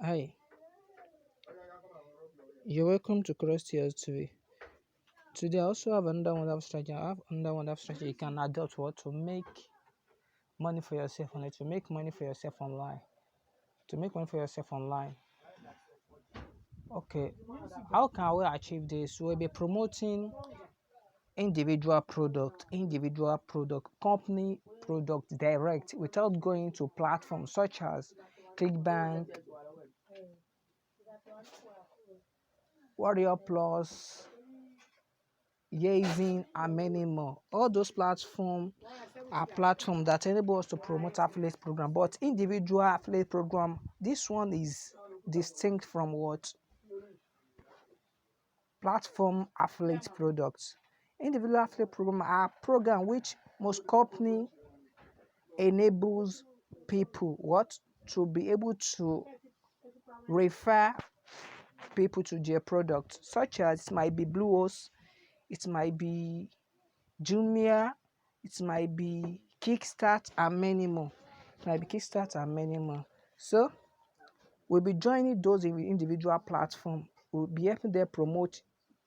Hi, you're welcome to Cross Tears TV. Today, I also have another wonderful strategy. I have another wonderful strategy you can adopt what to make money for yourself online, to make money for yourself online, to make money for yourself online. Okay, how can we achieve this? We'll be promoting individual product, company product direct without going to platforms such as ClickBank, Warrior Plus, Yazin, and many more. All those platforms are platforms that enable us to promote affiliate program, but individual affiliate program, this one is distinct from what platform affiliate products. Individual affiliate program are program which most company enables people what to be able to refer people to their product, such as it might be Bluehost, it might be Jumia, it might be Kickstart, and many more. It might be Kickstart and many more. So we'll be joining those individual platform. We'll be helping them promote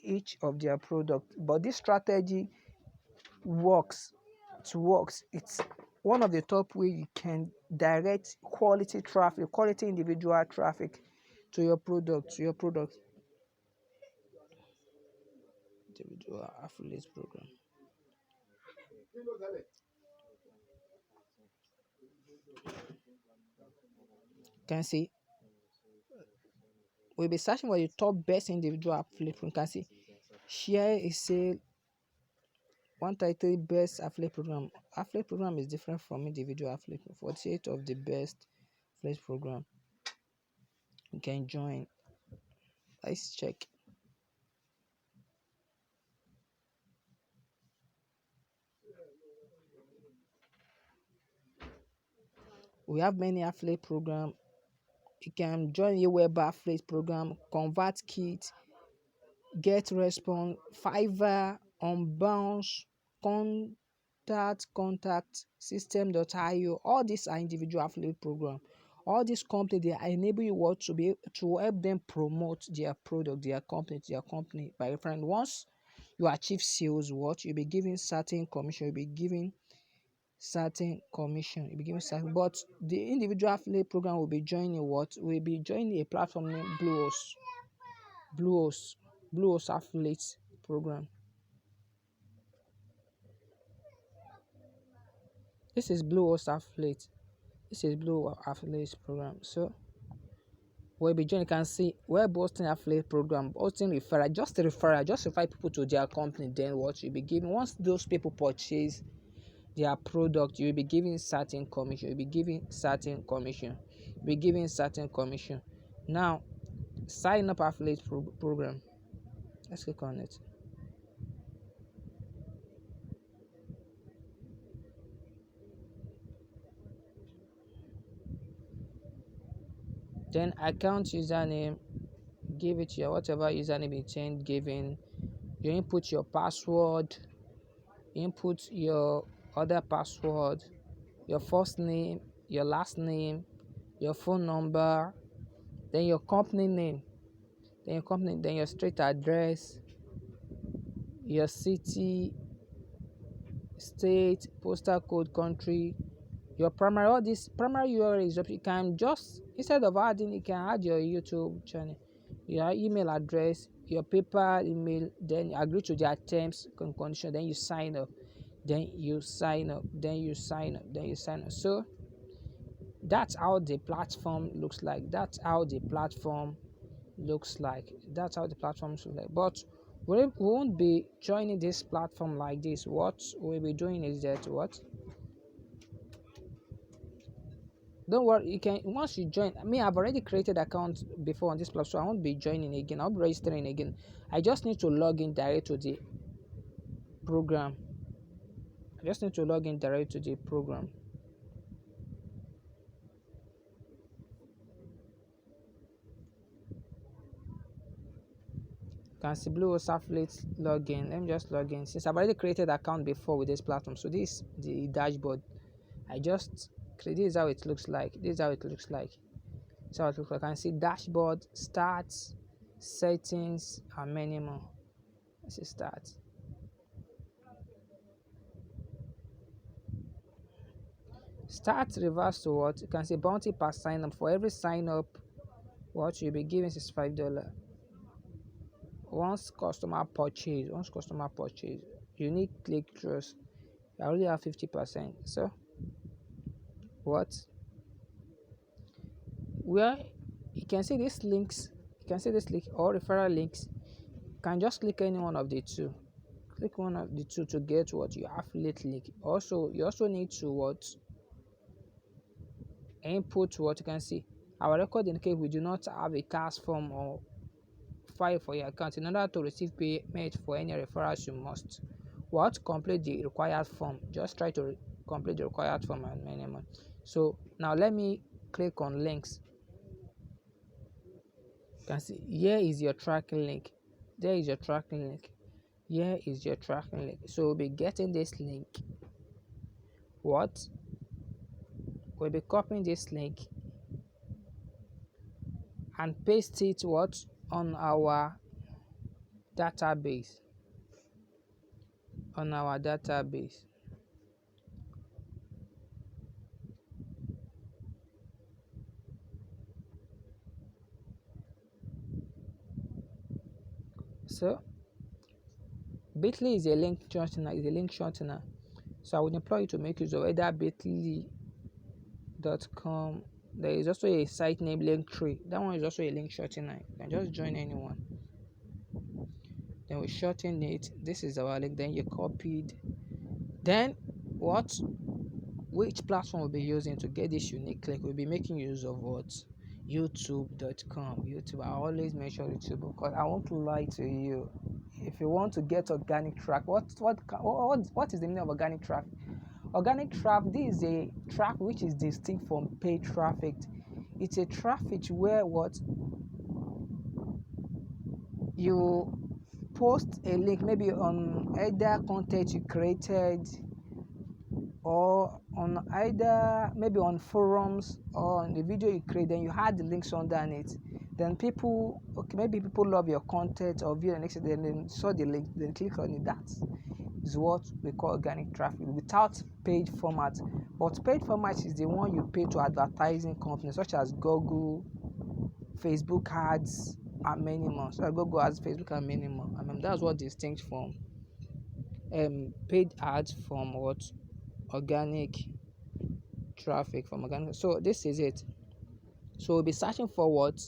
each of their product. But this strategy works. It works. It's one of the top way you can direct quality traffic, quality individual traffic to your product, individual affiliate program. You can see we'll be searching for the top best individual affiliate program. You can see share is say 133 best affiliate program. Affiliate program is different from individual affiliate. 48 of the best affiliate program. You can join. Let's check. We have many affiliate program. You can join your web affiliate program, ConvertKit, Get Response, Fiverr, Unbounce, Contact, System.io. All these are individual affiliate program. All these companies they enable you what to be to help them promote their product, their company by referring. Once you achieve sales, what you'll be giving certain commission, you'll be giving certain commission, you'll be giving certain. But the individual affiliate program will be joining what? Will be joining a platform named Bluehost, Bluehost affiliate program. This is Bluehost affiliate. This is Blue affiliate program. So we'll be joining. You can see web hosting affiliate program, hosting referral, just refer people to their company. Then what you'll be giving once those people purchase their product, you'll be giving certain commission. You'll be giving certain commission. You'll be giving certain commission. Now, sign up affiliate program. Let's click on it. Then account username, give it your whatever username you change given. You input your password, input your other password, your first name, your last name, your phone number, then your company name, then your street address, your city, state, postal code, country, your primary. All this primary URL is up. You can just instead of adding, you can add your YouTube channel, your email address, your PayPal email, then you agree to their terms and conditions, then you sign up, then you sign up, then you sign up, then you sign up. So that's how the platform looks like. That's how the platform looks like. That's how the platform looks like. But we won't be joining this platform like this. What we'll be doing is that what? Don't worry, you can once you join. I've already created account before on this platform, so I won't be joining again. I'll be registering again. I just need to log in direct to the program. I just need to log in direct to the program. Can see Bluehost affiliate login. Let me just log in since I've already created account before with this platform. So this is the dashboard. I just create. This is how it looks like. This is how it looks like. So I can see dashboard, stats, settings, and many more. Let's see start. Start reverse to what? You can see bounty per sign up. For every sign up, what you'll be giving is $5. Once customer purchase, unique click throughs, I already have 50%. So what? Where you can see these links, you can see this link or referral links. You can just click any one of the two. Click one of the two to get what your affiliate link. Also, you also need to what? Input what you can see. Our record indicate we do not have a CAS form or file for your account. In order to receive payment for any referrals, you must what? Complete the required form. Just try to complete the required form and minimum. So now let me click on links. You can see here is your tracking link. There is your tracking link. Here is your tracking link. So we'll be getting this link. What? We'll be copying this link and paste it what? On our database. On our database. So Bitly is a link shortener. So I will employ you to make use of either bitly.com. There is also a site named Linktree. That one is also a link shortener. You can just join anyone. Then we shorten it. This is our link. Then you copied. Then what? Which platform we'll be using to get this unique link? We'll be making use of what? YouTube.com. YouTube. I always mention YouTube because I won't lie to you. If you want to get organic traffic, what is the meaning of organic traffic? Organic traffic, this is a traffic which is distinct from paid traffic. It's a traffic where what you post a link maybe on either content you created or on either maybe on forums or on the video you create, then you had the links underneath. Then maybe people love your content or view the next, then they saw the link, then click on it. That is what we call organic traffic without paid format. But paid format is the one you pay to advertising companies such as Google, Facebook ads, and many more. So Google ads, Facebook, and many more. I mean, that's what distinct from paid ads from what? Organic traffic from organic. So this is it. So we'll be searching for what?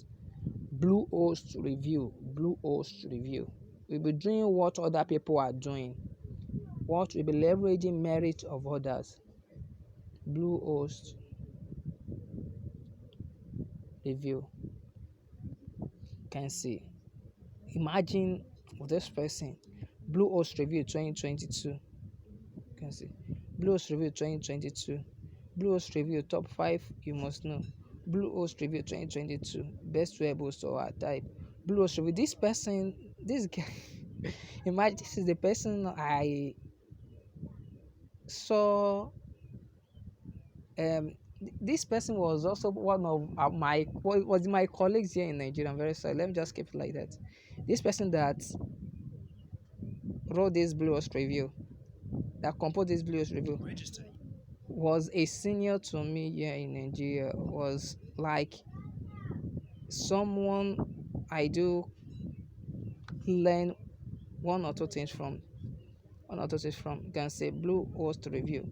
Bluehost review. We'll be doing what other people are doing. What we'll be leveraging merit of others. Bluehost review. Can see. Imagine this person. Bluehost review 2022. You can see. Bluehost review 2022. Bluehost review top 5 you must know. Bluehost review 2022. Best web host or type. Bluehost review. This guy. Imagine this is the person I saw. This person was also one of my colleagues here in Nigeria. I'm very sorry. Let me just keep it like that. This person that wrote this Bluehost review, that composed this Bluehost review, was a senior to me here in Nigeria. Was like someone I do learn one or two things from. You can say Bluehost review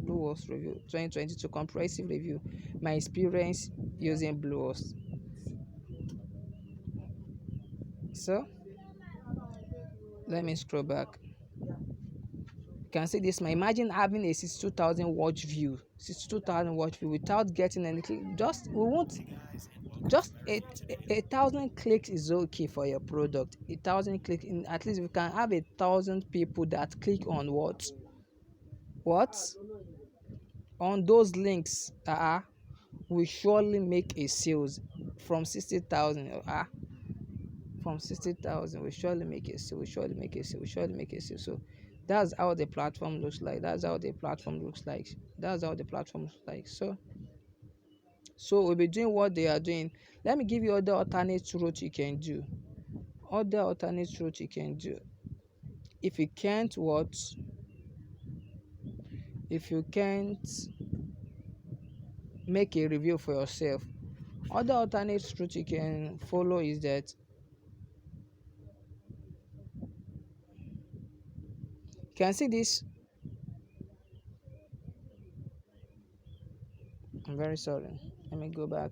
2022 comprehensive review. My experience using Bluehost. So let me scroll back. You can see this. Imagine having a 62,000 watch view without getting anything. Just a thousand clicks is okay for your product. 1,000 clicks, at least we can have 1,000 people that click on what on those links. We surely make a sales from 60,000. From 60,000, we surely make a sale. So that's how the platform looks like. So we'll be doing what they are doing. Let me give you other alternate route you can do. Other alternate route you can do. If you can't what? If you can't make a review for yourself, other alternate route you can follow is that you can see this. I'm very sorry. Let me go back.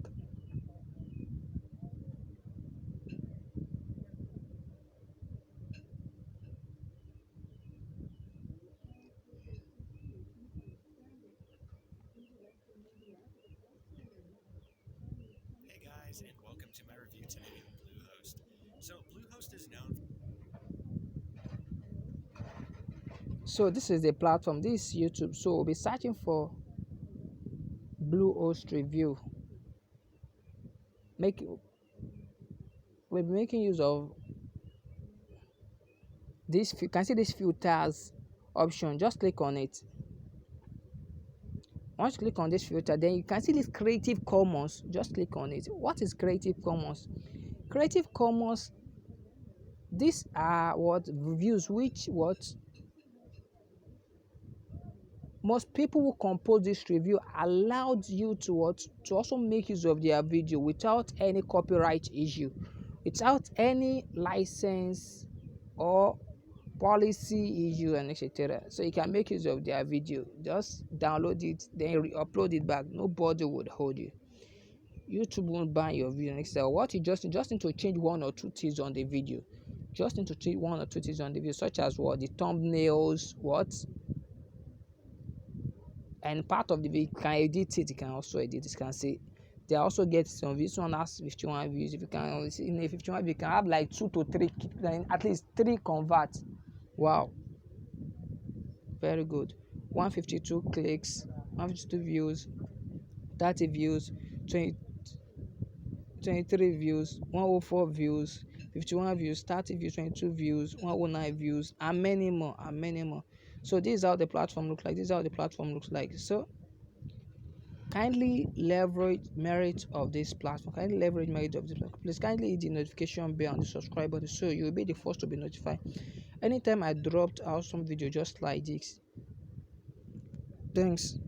Hey guys, and welcome to my review today of Bluehost. So, Bluehost is known. So this is the platform. This is YouTube. So we'll be searching for Bluehost review. Make We'll be making use of this. You can see this filters option. Just click on it. Once you click on this filter, then you can see this Creative Commons. Just click on it. What is Creative Commons? Creative Commons, these are what views which what most people who compose this review allowed you to what to also make use of their video without any copyright issue, without any license or policy issue and etc. So you can make use of their video. Just download it, then re-upload it back. Nobody would hold you. YouTube won't ban your video next time. What you just need to change one or two things on the video. Just need to change one or two things on the video, such as what the thumbnails, what, and part of the video you can edit it. You can also edit it. You can see they also get some views. This one has 51 views. If you can in a 51 view, you can have like 2 to 3, then at least 3 convert. Wow, very good. 152 clicks, 152 views, 30 views, 20, 23 views, 104 views, 51 views, 30 views, 22 views, 109 views, and many more, and many more. So this is how the platform looks like. This is how the platform looks like. So kindly leverage merit of this platform. Kindly leverage merit of this platform. Please kindly hit the notification bell and the subscribe button so you'll be the first to be notified anytime I dropped awesome video just like this. Thanks.